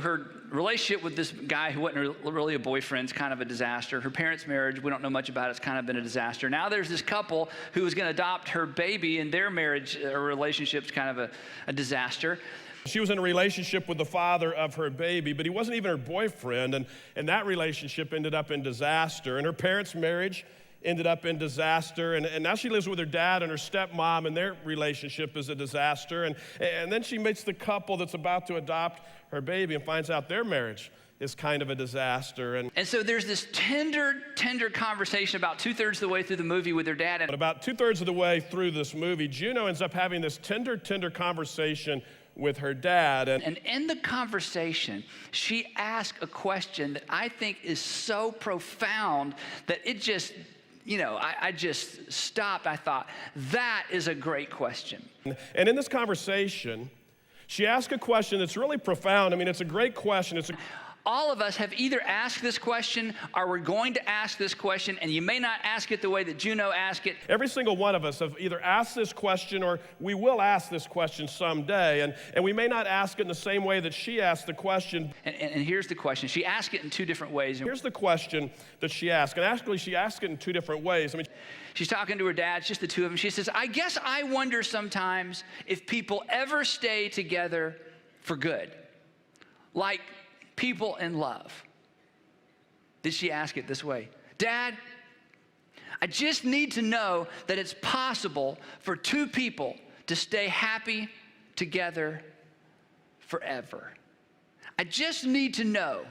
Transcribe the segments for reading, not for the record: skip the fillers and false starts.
Her relationship with this guy who wasn't really a boyfriend is kind of a disaster. Her parents' marriage, we don't know much about it. It's kind of been a disaster. Now there's this couple who is going to adopt her baby, and their marriage relationship's kind of a disaster. She was in a relationship with the father of her baby, but he wasn't even her boyfriend, and that relationship ended up in disaster. And her parents' marriage ended up in disaster, and now she lives with her dad and her stepmom, and their relationship is a disaster. And then she meets the couple that's about to adopt her baby and finds out their marriage is kind of a disaster. And so there's this tender conversation about 2/3 of the way through the movie with her dad. But about 2/3 of the way through this movie, Juno ends up having this tender conversation with her dad. And in the conversation, she asked a question that I think is so profound that it just, I just stopped. I thought, that is a great question. And in this conversation, she asked a question that's really profound. I mean, it's a great question. All of us have either asked this question or we're going to ask this question, and you may not ask it the way that Juno asked it. Every single one of us have either asked this question or we will ask this question someday, and we may not ask it in the same way that she asked the question. And here's the question. She asked it in two different ways. Here's the question that she asked, and actually she asked it in two different ways. I mean, she's talking to her dad, it's just the two of them. She says, I guess I wonder sometimes if people ever stay together for good. Like people in love. Did she ask it this way? Dad, I just need to know that it's possible for two people to stay happy together forever. I just need to know,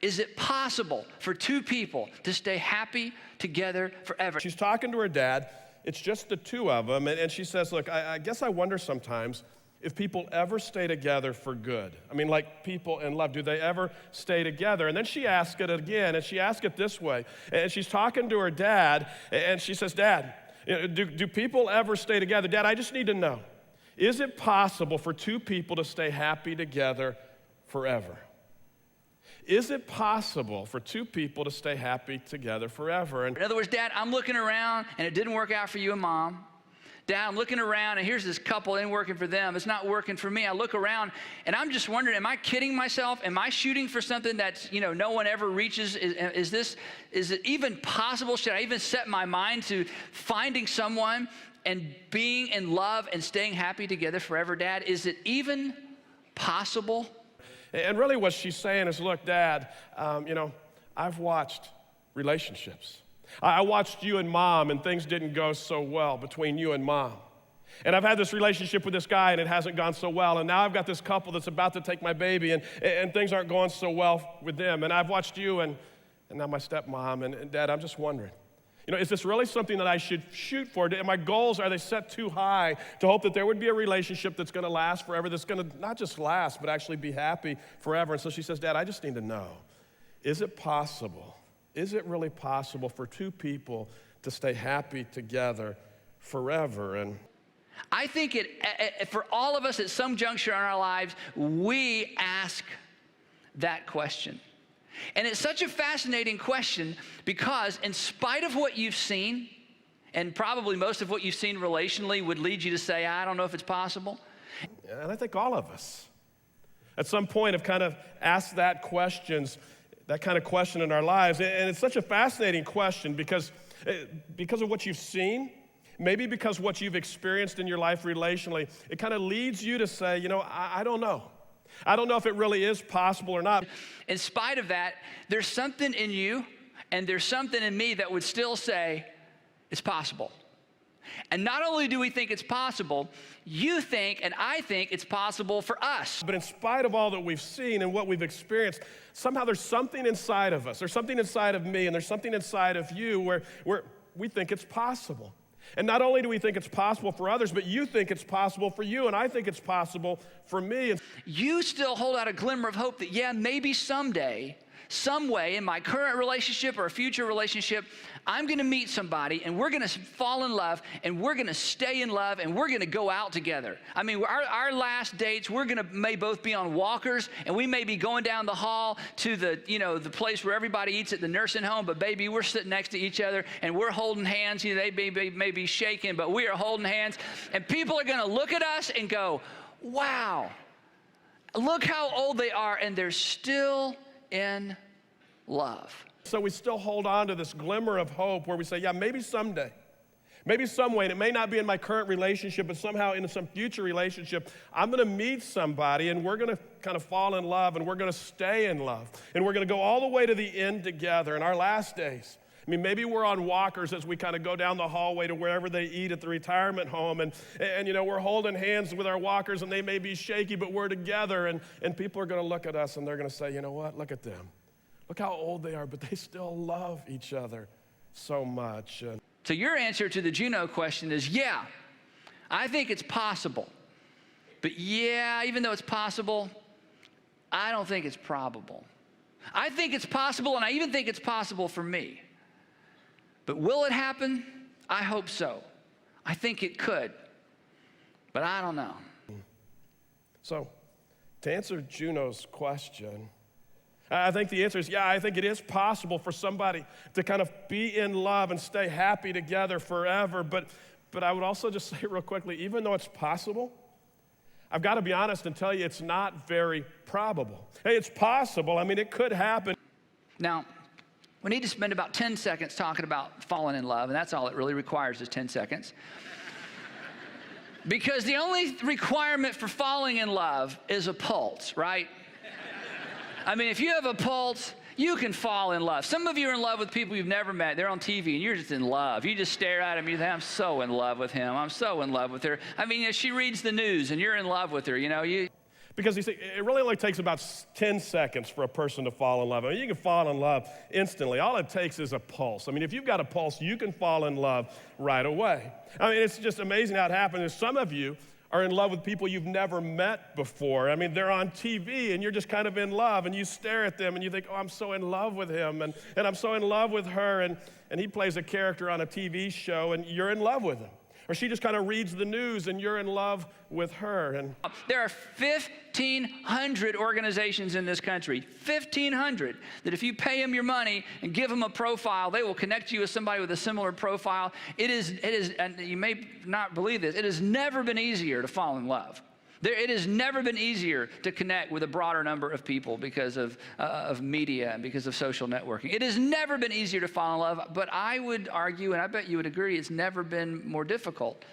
is it possible for two people to stay happy together forever? She's talking to her dad. It's just the two of them. And she says, look, I guess I wonder sometimes if people ever stay together for good. I mean, like people in love, do they ever stay together? And then she asked it again, and she asked it this way. And she's talking to her dad, and she says, Dad, do people ever stay together? Dad, I just need to know, is it possible for two people to stay happy together forever? Is it possible for two people to stay happy together forever? In other words, Dad, I'm looking around, and it didn't work out for you and Mom. Dad, I'm looking around, and here's this couple, it ain't working for them. It's not working for me. I look around, and I'm just wondering, am I kidding myself? Am I shooting for something that's, no one ever reaches? Is it even possible? Should I even set my mind to finding someone and being in love and staying happy together forever, Dad? Is it even possible? And really what she's saying is, look, Dad, I've watched relationships. I watched you and Mom, and things didn't go so well between you and Mom. And I've had this relationship with this guy, and it hasn't gone so well. And now I've got this couple that's about to take my baby, and things aren't going so well with them. And I've watched you and now my stepmom. And Dad, I'm just wondering, is this really something that I should shoot for? And my goals, are they set too high to hope that there would be a relationship that's going to last forever, that's going to not just last, but actually be happy forever? And so she says, Dad, I just need to know, is it possible? Is it really possible for two people to stay happy together forever? And I think for all of us at some juncture in our lives, we ask that question. And it's such a fascinating question because in spite of what you've seen, and probably most of what you've seen relationally would lead you to say, I don't know if it's possible. And I think all of us at some point have kind of asked that kind of question in our lives. And it's such a fascinating question because of what you've seen, maybe because what you've experienced in your life relationally, it kind of leads you to say, I don't know. I don't know if it really is possible or not. In spite of that, there's something in you and there's something in me that would still say it's possible. And not only do we think it's possible, you think and I think it's possible for us. But in spite of all that we've seen and what we've experienced, somehow there's something inside of us. There's something inside of me and there's something inside of you where we think it's possible. And not only do we think it's possible for others, but you think it's possible for you, and I think it's possible for me. You still hold out a glimmer of hope that, maybe someday, some way in my current relationship or a future relationship, I'm going to meet somebody and we're going to fall in love and we're going to stay in love and we're going to go out together. I mean, our last dates, may both be on walkers and we may be going down the hall to the place where everybody eats at the nursing home, but baby, we're sitting next to each other and we're holding hands. They may be shaking, but we are holding hands, and people are going to look at us and go, wow, Look how old they are, and they're still in love. So we still hold on to this glimmer of hope where we say, yeah, maybe someday, maybe some way, and it may not be in my current relationship, but somehow in some future relationship, I'm going to meet somebody, and we're going to kind of fall in love, and we're going to stay in love, and we're going to go all the way to the end together in our last days. I mean, maybe we're on walkers as we kind of go down the hallway to wherever they eat at the retirement home, and you know, we're holding hands with our walkers, and they may be shaky, but we're together, and people are going to look at us, and they're going to say, you know what, look at them. Look how old they are, but they still love each other so much. So your answer to the Juno question is, yeah, I think it's possible. But yeah, even though it's possible, I don't think it's probable. I think it's possible, and I even think it's possible for me. But will it happen? I hope so. I think it could, but I don't know. So, to answer Juno's question, I think the answer is, yeah, I think it is possible for somebody to kind of be in love and stay happy together forever. But I would also just say real quickly, even though it's possible, I've got to be honest and tell you it's not very probable. Hey, it's possible. I mean, it could happen. Now, we need to spend about 10 seconds talking about falling in love, and that's all it really requires is 10 seconds. Because the only requirement for falling in love is a pulse, right? I mean, if you have a pulse, you can fall in love. Some of you are in love with people you've never met. They're on TV, and you're just in love. You just stare at them. You think, I'm so in love with him. I'm so in love with her. I mean, she reads the news, and you're in love with her. You know, Because you see, it really only takes about 10 seconds for a person to fall in love. I mean, you can fall in love instantly. All it takes is a pulse. I mean, if you've got a pulse, you can fall in love right away. I mean, it's just amazing how it happens. Some of you are in love with people you've never met before. I mean, they're on TV, and you're just kind of in love, and you stare at them, and you think, oh, I'm so in love with him, and I'm so in love with her, and he plays a character on a TV show, and you're in love with him. Or she just kind of reads the news, and you're in love with her. And there are 1,500 organizations in this country, 1,500, that if you pay them your money and give them a profile, they will connect you with somebody with a similar profile. It is, and you may not believe this, it has never been easier to fall in love. It has never been easier to connect with a broader number of people because of media and because of social networking. It has never been easier to fall in love, but I would argue, and I bet you would agree, it's never been more difficult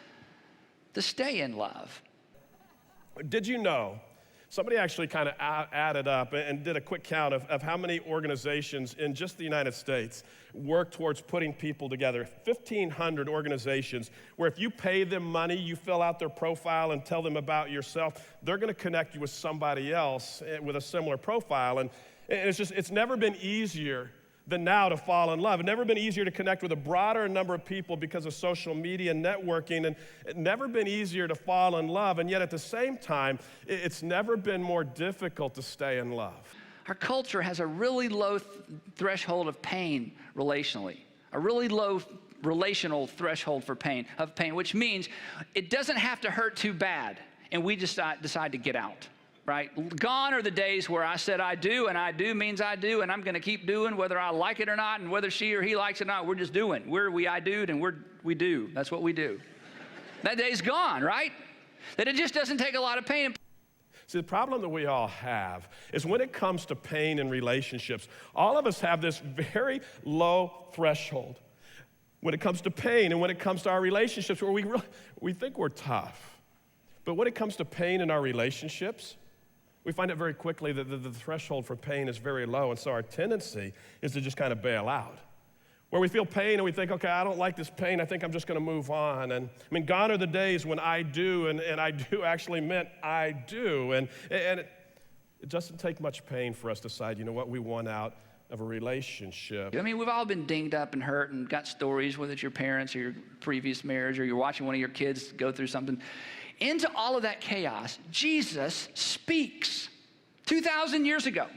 to stay in love. Did you know, somebody actually kind of added up and did a quick count of how many organizations in just the United States work towards putting people together. 1,500 organizations where if you pay them money, you fill out their profile and tell them about yourself, they're going to connect you with somebody else with a similar profile. And it's never been easier than now to fall in love. It's never been easier to connect with a broader number of people because of social media and networking, and it's never been easier to fall in love, and yet at the same time, it's never been more difficult to stay in love. Our culture has a really low threshold of pain relationally, a really low relational threshold for pain, which means it doesn't have to hurt too bad, and we just decide to get out. Right? Gone are the days where I said I do, and I do means I do, and I'm going to keep doing whether I like it or not, and whether she or he likes it or not, we're just doing. I do'd, and we do. That's what we do. That day's gone, right? That it just doesn't take a lot of pain. See, the problem that we all have is when it comes to pain in relationships, all of us have this very low threshold when it comes to pain and when it comes to our relationships where we think we're tough. But when it comes to pain in our relationships, we find it very quickly that the threshold for pain is very low, and so our tendency is to just kind of bail out. Where we feel pain and we think, okay, I don't like this pain, I think I'm just going to move on. And I mean, gone are the days when I do, and I do actually meant I do. And it doesn't take much pain for us to decide, you know what, we want out of a relationship. I mean, we've all been dinged up and hurt and got stories, whether it's your parents or your previous marriage or you're watching one of your kids go through something. Into all of that chaos, Jesus speaks 2,000 years ago.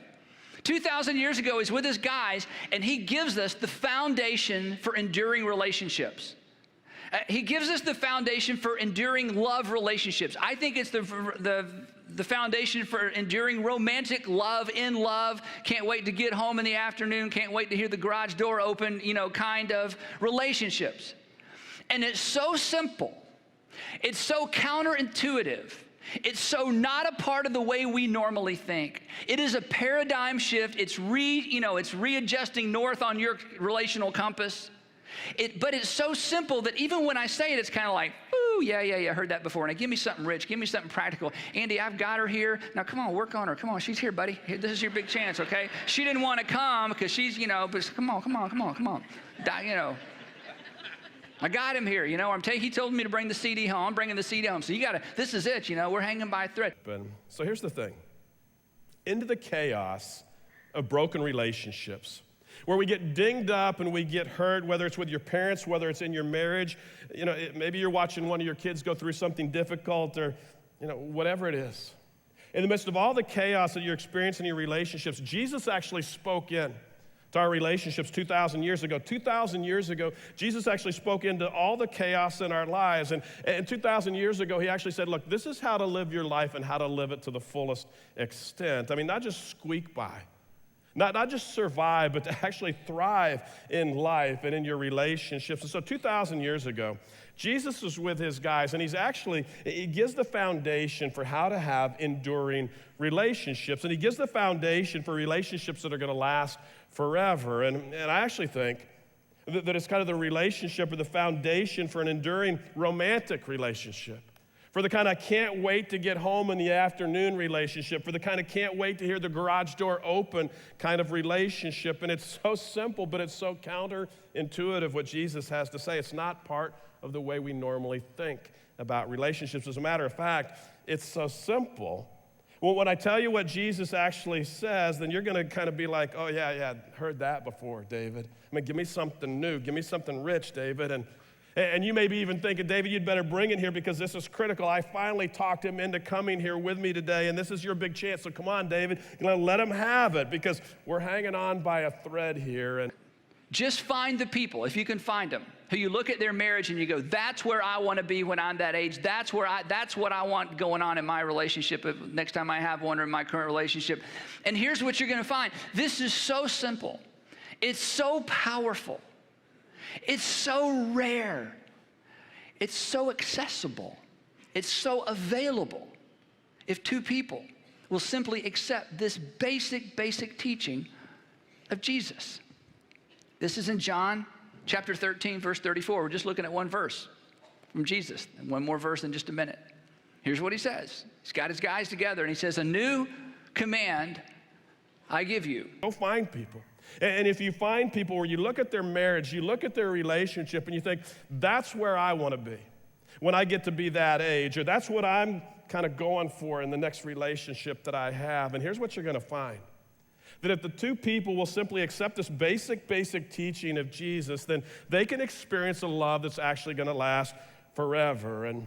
2,000 years ago, he's with his guys, and he gives us the foundation for enduring relationships. He gives us the foundation for enduring love relationships. I think it's the foundation for enduring romantic love, in love, can't wait to get home in the afternoon, can't wait to hear the garage door open, kind of relationships. And it's so simple. It's so counterintuitive. It's so not a part of the way we normally think. It is a paradigm shift. It's readjusting north on your relational compass. But it's so simple that even when I say it, it's kind of like, ooh, yeah, heard that before. Now give me something rich. Give me something practical. Andy, I've got her here. Now come on, work on her. Come on, she's here, buddy. This is your big chance, okay? She didn't want to come because she's, but come on. I got him here, he told me to bring the CD home. I'm bringing the CD home. So this is it, we're hanging by a thread. So here's the thing. Into the chaos of broken relationships, where we get dinged up and we get hurt, whether it's with your parents, whether it's in your marriage, maybe you're watching one of your kids go through something difficult or, whatever it is. In the midst of all the chaos that you're experiencing in your relationships, Jesus actually spoke in to our relationships 2,000 years ago. 2,000 years ago, Jesus actually spoke into all the chaos in our lives. And 2,000 years ago, he actually said, look, this is how to live your life and how to live it to the fullest extent. I mean, not just squeak by. Not just survive, but to actually thrive in life and in your relationships. And so 2,000 years ago, Jesus was with his guys, and he gives the foundation for how to have enduring relationships. And he gives the foundation for relationships that are going to last forever. And I actually think that it's kind of the relationship or the foundation for an enduring romantic relationship. For the kind of can't wait to get home in the afternoon relationship, for the kind of can't wait to hear the garage door open kind of relationship. And it's so simple, but it's so counterintuitive what Jesus has to say. It's not part of the way we normally think about relationships. As a matter of fact, it's so simple. Well, when I tell you what Jesus actually says, then you're going to kind of be like, oh, yeah, heard that before, David. I mean, give me something new. Give me something rich, David. And you may be even thinking, David, you'd better bring it here because this is critical. I finally talked him into coming here with me today, and this is your big chance. So come on, David, let him have it because we're hanging on by a thread here. And just find the people, if you can find them, who you look at their marriage and you go, that's where I want to be when I'm that age. That's what I want going on in my relationship next time I have one or in my current relationship. And here's what you're going to find. This is so simple. It's so powerful. It's so rare. It's so accessible. It's so available. If two people will simply accept this basic teaching of Jesus. This is in John chapter 13, verse 34. We're just looking at one verse from Jesus. And one more verse in just a minute. Here's what he says. He's got his guys together and he says, a new command I give you. Go find people. And if you find people where you look at their marriage, you look at their relationship and you think, that's where I want to be when I get to be that age, or that's what I'm kind of going for in the next relationship that I have. And here's what you're going to find. That if the two people will simply accept this basic teaching of Jesus, then they can experience a love that's actually going to last forever. And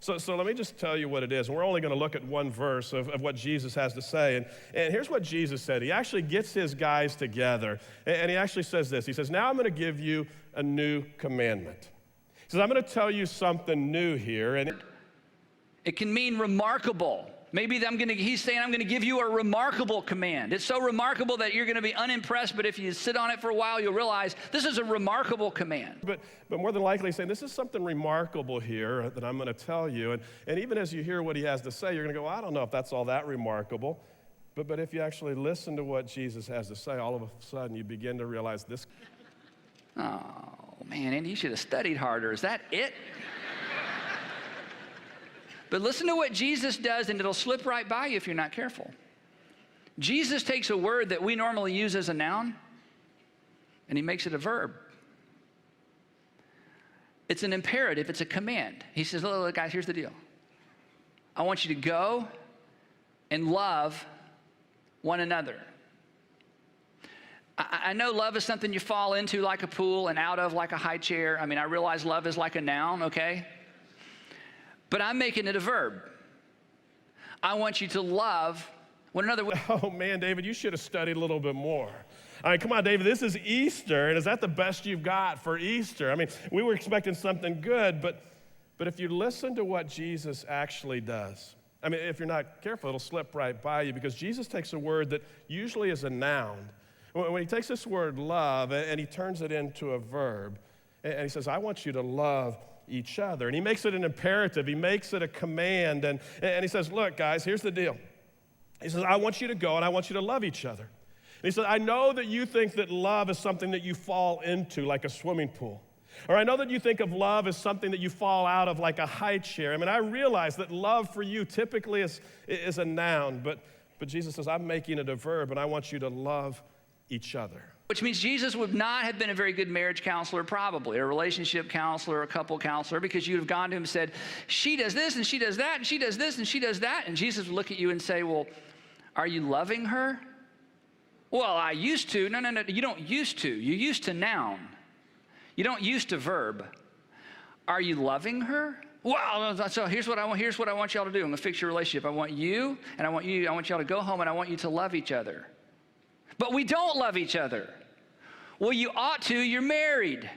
so let me just tell you what it is. And we're only going to look at one verse of what Jesus has to say. And here's what Jesus said. He actually gets his guys together, and he actually says this. He says, now I'm going to give you a new commandment. He says, I'm going to tell you something new here. And it can mean remarkable. Maybe he's saying, I'm going to give you a remarkable command. It's so remarkable that you're going to be unimpressed, but if you sit on it for a while, you'll realize this is a remarkable command. But more than likely he's saying, this is something remarkable here that I'm going to tell you. And even as you hear what he has to say, you're going to go, well, I don't know if that's all that remarkable. But if you actually listen to what Jesus has to say, all of a sudden you begin to realize this. Oh, man, Andy, you should have studied harder. Is that it? But listen to what Jesus does, and it'll slip right by you if you're not careful. Jesus takes a word that we normally use as a noun, and he makes it a verb. It's an imperative. It's a command. He says, look, guys, here's the deal. I want you to go and love one another. I know love is something you fall into like a pool and out of like a high chair. I mean, I realize love is like a noun, okay? But I'm making it a verb. I want you to love one another. Oh, man, David, you should have studied a little bit more. I mean, come on, David, this is Easter, and is that the best you've got for Easter? I mean, we were expecting something good, but if you listen to what Jesus actually does, I mean, if you're not careful, it'll slip right by you, because Jesus takes a word that usually is a noun. When he takes this word love and he turns it into a verb, and he says, I want you to love each other. And he makes it an imperative. He makes it a command. And he says, look, guys, here's the deal. He says, I want you to go and I want you to love each other. And he said, I know that you think that love is something that you fall into like a swimming pool. Or I know that you think of love as something that you fall out of like a high chair. I mean, I realize that love for you typically is a noun, but Jesus says, I'm making it a verb, and I want you to love each other. Which means Jesus would not have been a very good marriage counselor, probably, a relationship counselor, a couple counselor, because you'd have gone to him and said, she does this, and she does that, and she does this, and she does that. And Jesus would look at you and say, well, are you loving her? Well, I used to. No, you don't used to. You used to noun. You don't use to verb. Are you loving her? Well, so here's what I want y'all to do. I'm gonna fix your relationship. I want you, and I want y'all to go home, and I want you to love each other. But we don't love each other. Well, you ought to, you're married.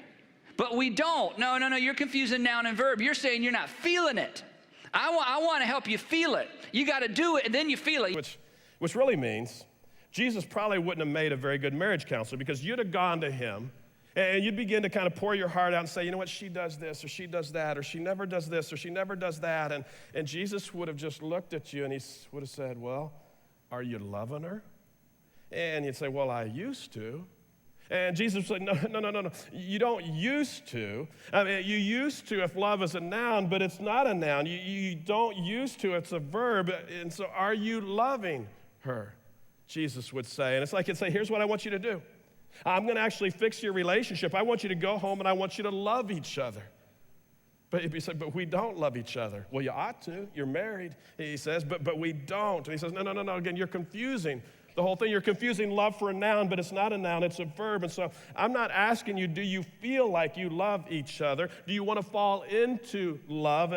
But we don't. No, you're confusing noun and verb. You're saying you're not feeling it. I want to help you feel it. You got to do it, and then you feel it. Which really means Jesus probably wouldn't have made a very good marriage counselor, because you'd have gone to him, and you'd begin to kind of pour your heart out and say, you know what, she does this, or she does that, or she never does this, or she never does that. And Jesus would have just looked at you, and he would have said, well, are you loving her? And you'd say, well, I used to. And Jesus would say, no. You don't used to. I mean, you used to if love is a noun, but it's not a noun. You don't used to, it's a verb. And so are you loving her? Jesus would say. And it's like he'd say, here's what I want you to do. I'm going to actually fix your relationship. I want you to go home and I want you to love each other. But he said, but we don't love each other. Well, you ought to. You're married, he says, but we don't. And he says, no. Again, you're confusing the whole thing. You're confusing love for a noun, but it's not a noun, it's a verb. And so I'm not asking you, do you feel like you love each other? Do you want to fall into love,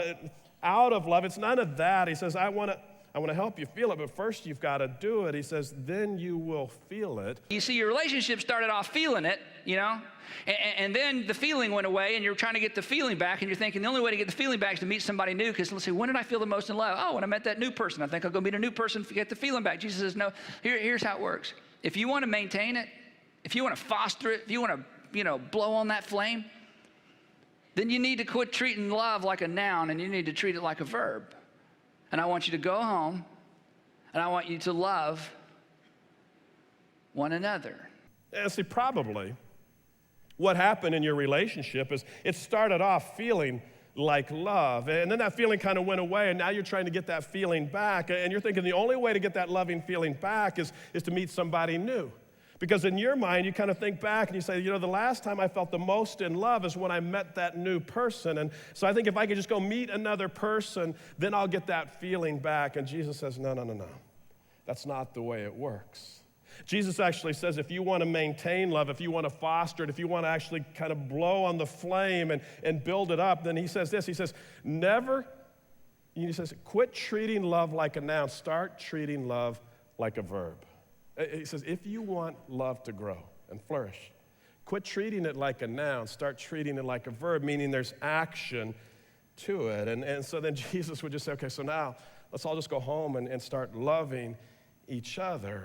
out of love? It's none of that. He says, I want to help you feel it, but first you've got to do it. He says, then you will feel it. You see, your relationship started off feeling it, you know, and then the feeling went away, and you're trying to get the feeling back, and you're thinking the only way to get the feeling back is to meet somebody new, because let's see, when did I feel the most in love? Oh, when I met that new person. I think I'll go meet a new person to get the feeling back. Jesus says, no, here's how it works. If you want to maintain it, if you want to foster it, if you want to, blow on that flame, then you need to quit treating love like a noun, and you need to treat it like a verb. And I want you to go home, and I want you to love one another. And see, probably what happened in your relationship is it started off feeling like love, and then that feeling kind of went away, and now you're trying to get that feeling back, and you're thinking the only way to get that loving feeling back is to meet somebody new. Because in your mind, you kind of think back and you say, the last time I felt the most in love is when I met that new person. And so I think if I could just go meet another person, then I'll get that feeling back. And Jesus says, no. That's not the way it works. Jesus actually says if you want to maintain love, if you want to foster it, if you want to actually kind of blow on the flame and build it up, then he says this. He says, quit treating love like a noun. Start treating love like a verb. He says, if you want love to grow and flourish, quit treating it like a noun. Start treating it like a verb, meaning there's action to it. And so then Jesus would just say, okay, so now let's all just go home and start loving each other.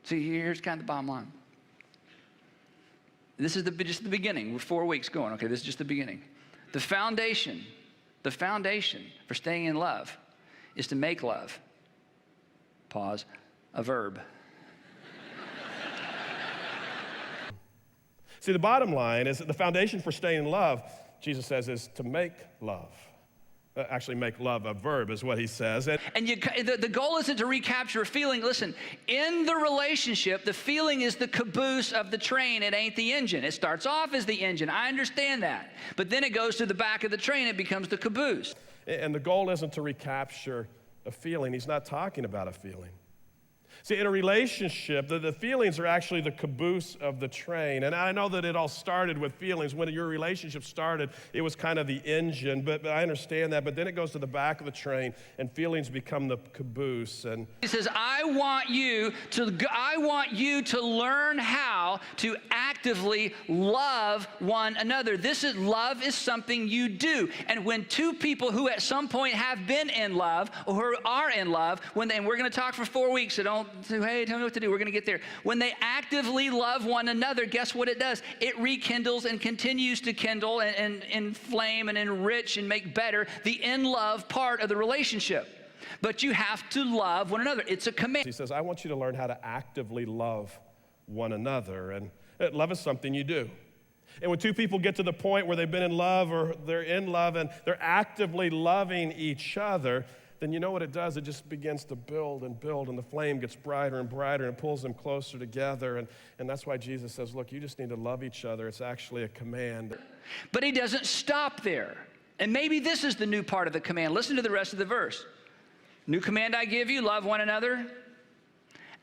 See, here's kind of the bottom line. This is just the beginning. We're 4 weeks going. Okay, this is just the beginning. The foundation for staying in love is to make love. Pause. A verb. See, the bottom line is that the foundation for staying in love, Jesus says, is to make love. Actually, make love a verb is what he says. And the goal isn't to recapture a feeling. Listen, in the relationship, the feeling is the caboose of the train. It ain't the engine. It starts off as the engine. I understand that. But then it goes to the back of the train. It becomes the caboose. And the goal isn't to recapture a feeling. He's not talking about a feeling. See, in a relationship, the feelings are actually the caboose of the train. And I know that it all started with feelings. When your relationship started, it was kind of the engine, but I understand that. But then it goes to the back of the train, and feelings become the caboose. And he says, I want you to learn how to actively love one another. Love is something you do. And when two people who at some point have been in love or are in love, and we're going to talk for 4 weeks, so don't hey, tell me what to do. We're going to get there. When they actively love one another, guess what it does? It rekindles and continues to kindle and inflame and enrich and make better the in love part of the relationship. But you have to love one another. It's a command. He says, I want you to learn how to actively love one another. And love is something you do. And when two people get to the point where they've been in love or they're in love and they're actively loving each other, then you know what it does? It just begins to build and build, and the flame gets brighter and brighter and pulls them closer together. And that's why Jesus says, look, you just need to love each other. It's actually a command. But he doesn't stop there. And maybe this is the new part of the command. Listen to the rest of the verse. New command I give you, love one another.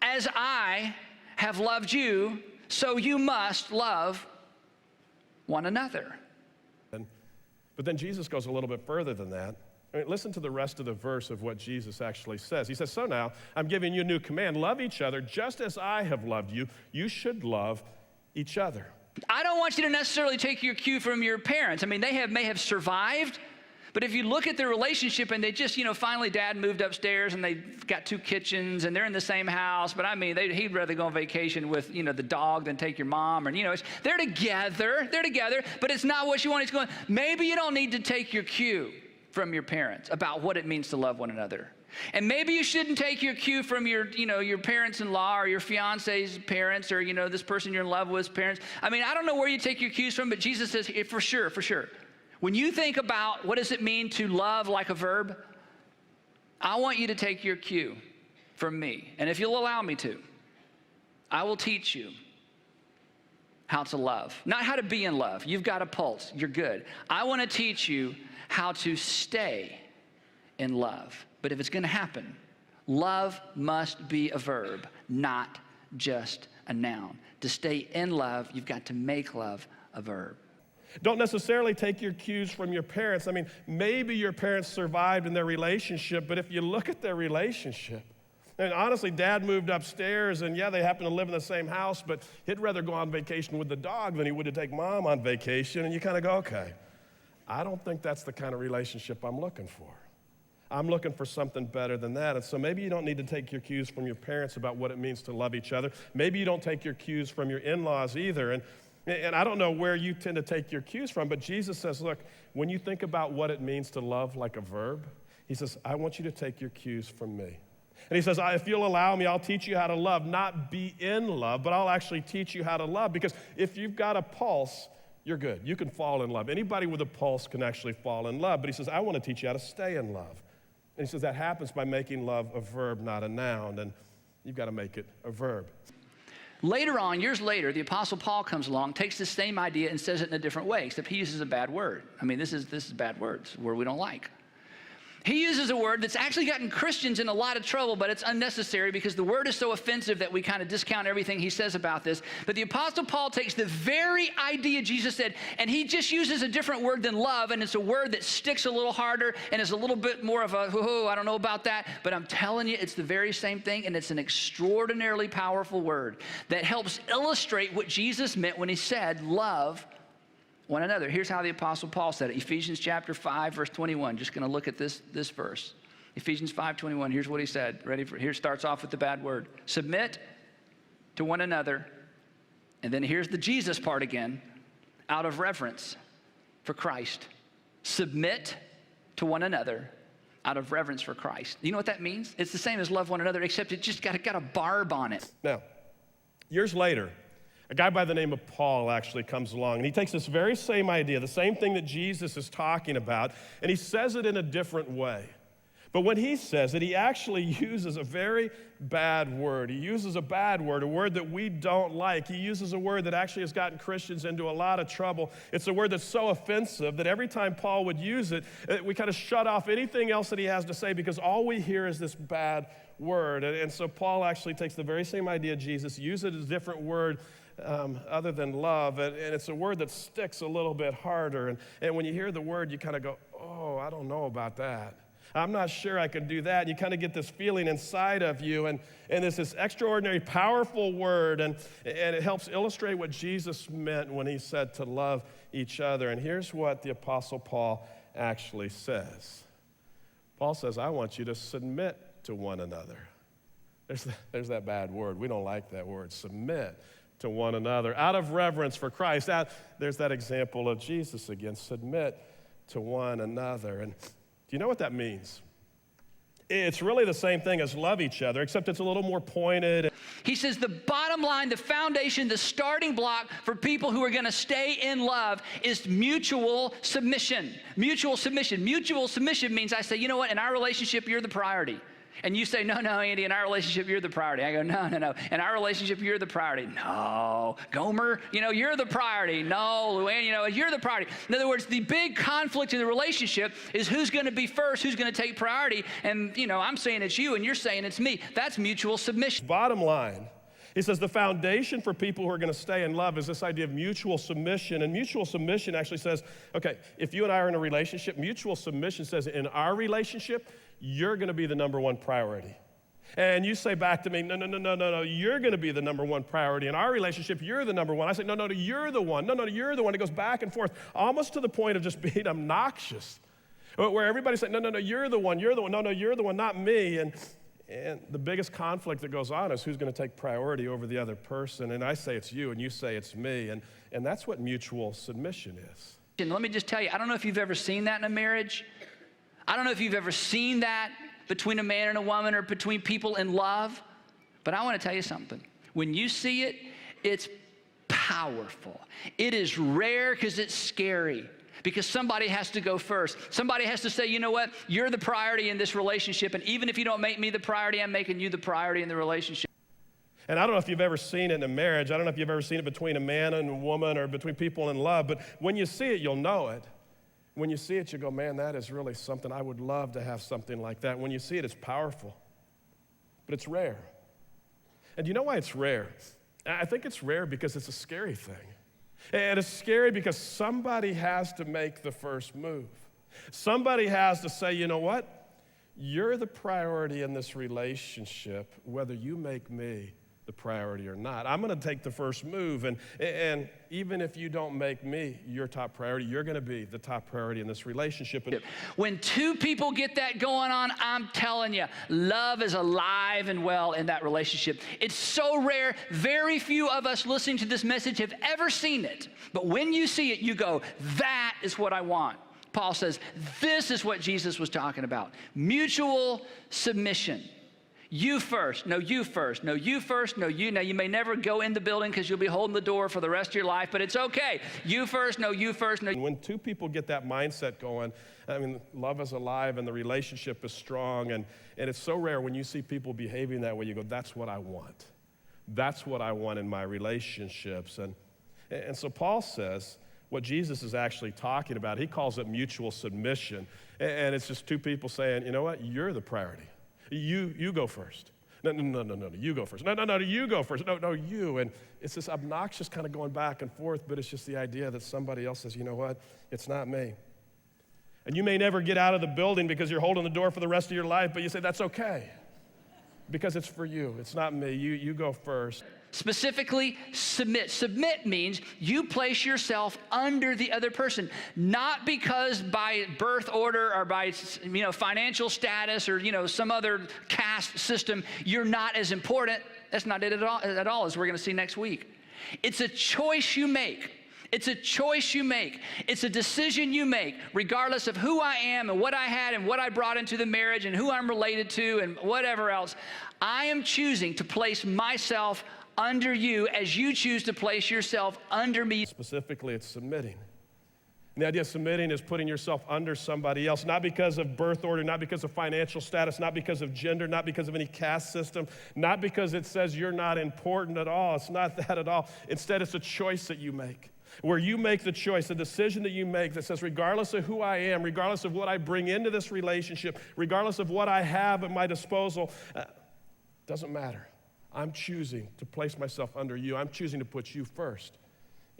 As I have loved you, so you must love one another. But then Jesus goes a little bit further than that. I mean, listen to the rest of the verse of what Jesus actually says. He says, so now I'm giving you a new command. Love each other just as I have loved you. You should love each other. I don't want you to necessarily take your cue from your parents. I mean, they may have survived, but if you look at their relationship and they just, finally dad moved upstairs and they've got 2 kitchens and they're in the same house, but I mean, he'd rather go on vacation with, the dog than take your mom. Or, they're together, but it's not what you want. It's going, maybe you don't need to take your cue from your parents about what it means to love one another. And maybe you shouldn't take your cue from your parents-in-law or your fiance's parents or, this person you're in love with's parents. I mean, I don't know where you take your cues from, but Jesus says, for sure. When you think about what does it mean to love like a verb, I want you to take your cue from me. And if you'll allow me to, I will teach you how to love. Not how to be in love. You've got a pulse. You're good. I want to teach you how to stay in love. But if it's going to happen, love must be a verb, not just a noun. To stay in love, you've got to make love a verb. Don't necessarily take your cues from your parents. I mean, maybe your parents survived in their relationship, but if you look at their relationship, and honestly, dad moved upstairs, and yeah, they happen to live in the same house, but he'd rather go on vacation with the dog than he would to take mom on vacation, and you kind of go, okay, I don't think that's the kind of relationship I'm looking for. I'm looking for something better than that. And so maybe you don't need to take your cues from your parents about what it means to love each other. Maybe you don't take your cues from your in-laws either. And I don't know where you tend to take your cues from, but Jesus says, look, when you think about what it means to love like a verb, he says, I want you to take your cues from me. And he says, if you'll allow me, I'll teach you how to love, not be in love, but I'll actually teach you how to love. Because if you've got a pulse, you're good. You can fall in love. Anybody with a pulse can actually fall in love. But he says, I want to teach you how to stay in love. And he says that happens by making love a verb, not a noun. And you've got to make it a verb. Later on, years later, the Apostle Paul comes along, takes the same idea and says it in a different way, except he uses a bad word. I mean, this is bad words, a word we don't like. He uses a word that's actually gotten Christians in a lot of trouble, but it's unnecessary because the word is so offensive that we kind of discount everything he says about this. But the Apostle Paul takes the very idea Jesus said, and he just uses a different word than love, and it's a word that sticks a little harder and is a little bit more of a, I don't know about that, but I'm telling you, it's the very same thing, and it's an extraordinarily powerful word that helps illustrate what Jesus meant when he said, love one another. Here's how the Apostle Paul said it. Ephesians chapter 5, verse 21. Just going to look at this verse. Ephesians 5:21. Here's what he said. Here starts off with the bad word. Submit to one another. And then here's the Jesus part again. Out of reverence for Christ. Submit to one another out of reverence for Christ. You know what that means? It's the same as love one another, except it just got a barb on it. Now, years later, a guy by the name of Paul actually comes along, and he takes this very same idea, the same thing that Jesus is talking about, and he says it in a different way. But when he says it, he actually uses a very bad word. He uses a bad word, a word that we don't like. He uses a word that actually has gotten Christians into a lot of trouble. It's a word that's so offensive that every time Paul would use it, we kind of shut off anything else that he has to say because all we hear is this bad word. And so Paul actually takes the very same idea Jesus, uses a different word other than love, and it's a word that sticks a little bit harder. And when you hear the word, you kind of go, oh, I don't know about that. I'm not sure I can do that. And you kind of get this feeling inside of you, and it's this extraordinary, powerful word, and it helps illustrate what Jesus meant when he said to love each other. And here's what the Apostle Paul actually says. Paul says, I want you to submit to one another. There's that bad word. We don't like that word. Submit to one another out of reverence for Christ. There's that example of Jesus again. Submit to one another. And do you know what that means? It's really the same thing as love each other, except it's a little more pointed. He says the bottom line, the foundation, the starting block for people who are going to stay in love is mutual submission. Mutual submission. Mutual submission means I say, you know what, in our relationship, you're the priority. And you say, no, Andy, in our relationship, you're the priority. I go, no. In our relationship, you're the priority. No. Gomer, you're the priority. No, Luann, you're the priority. In other words, the big conflict in the relationship is who's going to be first, who's going to take priority. And, I'm saying it's you and you're saying it's me. That's mutual submission. Bottom line, he says the foundation for people who are going to stay in love is this idea of mutual submission. And mutual submission actually says, okay, if you and I are in a relationship, mutual submission says in our relationship, you're going to be the number one priority. And you say back to me, no, you're going to be the number one priority. In our relationship, you're the number one. I say, no, you're the one. No, you're the one. It goes back and forth, almost to the point of just being obnoxious, where everybody's saying, no, you're the one. No, you're the one, not me. And the biggest conflict that goes on is who's going to take priority over the other person. And I say it's you, and you say it's me. And that's what mutual submission is. And let me just tell you, I don't know if you've ever seen that in a marriage. I don't know if you've ever seen that between a man and a woman or between people in love, but I want to tell you something. When you see it, it's powerful. It is rare because it's scary, because somebody has to go first. Somebody has to say, you know what, you're the priority in this relationship, and even if you don't make me the priority, I'm making you the priority in the relationship. And I don't know if you've ever seen it in a marriage. I don't know if you've ever seen it between a man and a woman or between people in love, but when you see it, you'll know it. When you see it, you go, man, that is really something. I would love to have something like that. When you see it, it's powerful, but it's rare. And you know why it's rare? I think it's rare because it's a scary thing. And it's scary because somebody has to make the first move. Somebody has to say, you know what? You're the priority in this relationship, whether you make me the priority or not. I'm going to take the first move, and even if you don't make me your top priority, you're going to be the top priority in this relationship. When two people get that going on, I'm telling you, love is alive and well in that relationship. It's so rare. Very few of us listening to this message have ever seen it. But when you see it, you go, that is what I want. Paul says, this is what Jesus was talking about. Mutual submission. You first, no, you first, no, you first, no, you. Now, you may never go in the building because you'll be holding the door for the rest of your life, but it's okay. You first, no, you first, no. When two people get that mindset going, I mean, love is alive and the relationship is strong, and it's so rare when you see people behaving that way, you go, that's what I want. That's what I want in my relationships. And so Paul says what Jesus is actually talking about. He calls it mutual submission, and it's just two people saying, you know what, you're the priority. You go first. No, you go first. No, you go first. No, you. And it's this obnoxious kind of going back and forth, but it's just the idea that somebody else says, you know what, it's not me. And you may never get out of the building because you're holding the door for the rest of your life, but you say, that's okay, because it's for you. It's not me. You go first. Specifically, submit. Submit means you place yourself under the other person, not because by birth order or by financial status or some other caste system you're not as important. That's not it at all, as we're going to see next week. It's a choice you make. It's a choice you make. It's a decision you make, regardless of who I am and what I had and what I brought into the marriage and who I'm related to and whatever else. I am choosing to place myself under you as you choose to place yourself under me. Specifically, it's submitting. And the idea of submitting is putting yourself under somebody else, not because of birth order, not because of financial status, not because of gender, not because of any caste system, not because it says you're not important at all. It's not that at all. Instead, it's a choice that you make, where you make the choice, the decision that you make that says, regardless of who I am, regardless of what I bring into this relationship, regardless of what I have at my disposal, doesn't matter. I'm choosing to place myself under you. I'm choosing to put you first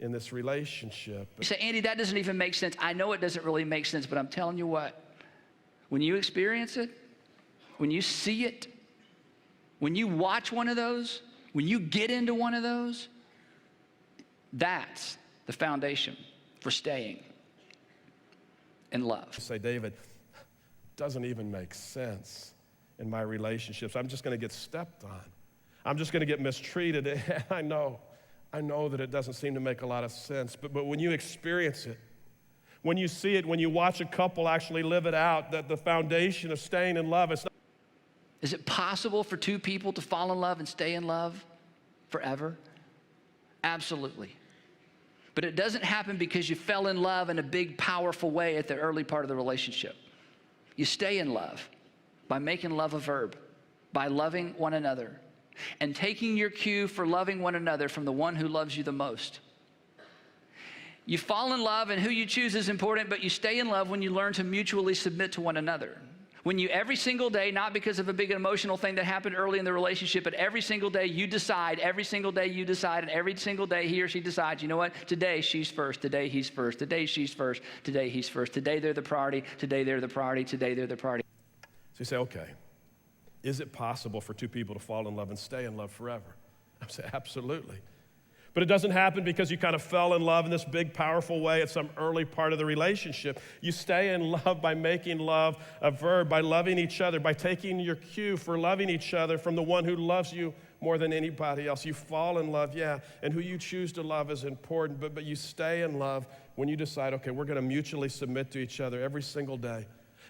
in this relationship. You say, Andy, that doesn't even make sense. I know it doesn't really make sense, but I'm telling you what, when you experience it, when you see it, when you watch one of those, when you get into one of those, that's the foundation for staying in love. You say, David, doesn't even make sense. in my relationships. I'm just going to get stepped on. I'm just going to get mistreated. And I know that it doesn't seem to make a lot of sense, but when you experience it, when you see it, when you watch a couple actually live it out, that the foundation of staying in love, it's not. Is it possible for two people to fall in love and stay in love forever? Absolutely. But it doesn't happen because you fell in love in a big, powerful way at the early part of the relationship. You stay in love by making love a verb, by loving one another, and taking your cue for loving one another from the one who loves you the most. You fall in love, and who you choose is important, but you stay in love when you learn to mutually submit to one another. When you every single day, not because of a big emotional thing that happened early in the relationship, but every single day you decide, and every single day he or she decides, you know what, today she's first, today he's first, today she's first, today he's first, today they're the priority, today they're the priority, today they're the priority. So you say, okay, is it possible for two people to fall in love and stay in love forever? I say, absolutely. But it doesn't happen because you kind of fell in love in this big, powerful way at some early part of the relationship. You stay in love by making love a verb, by loving each other, by taking your cue for loving each other from the one who loves you more than anybody else. You fall in love, yeah, and who you choose to love is important, but you stay in love when you decide, okay, we're going to mutually submit to each other every single day.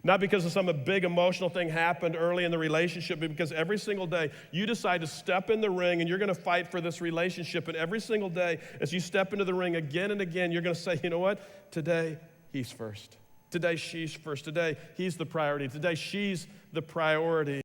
Not because of some big emotional thing happened early in the relationship, but because every single day you decide to step in the ring and you're going to fight for this relationship. And every single day as you step into the ring again and again, you're going to say, you know what? Today, he's first. Today, she's first. Today, he's the priority. Today, she's the priority.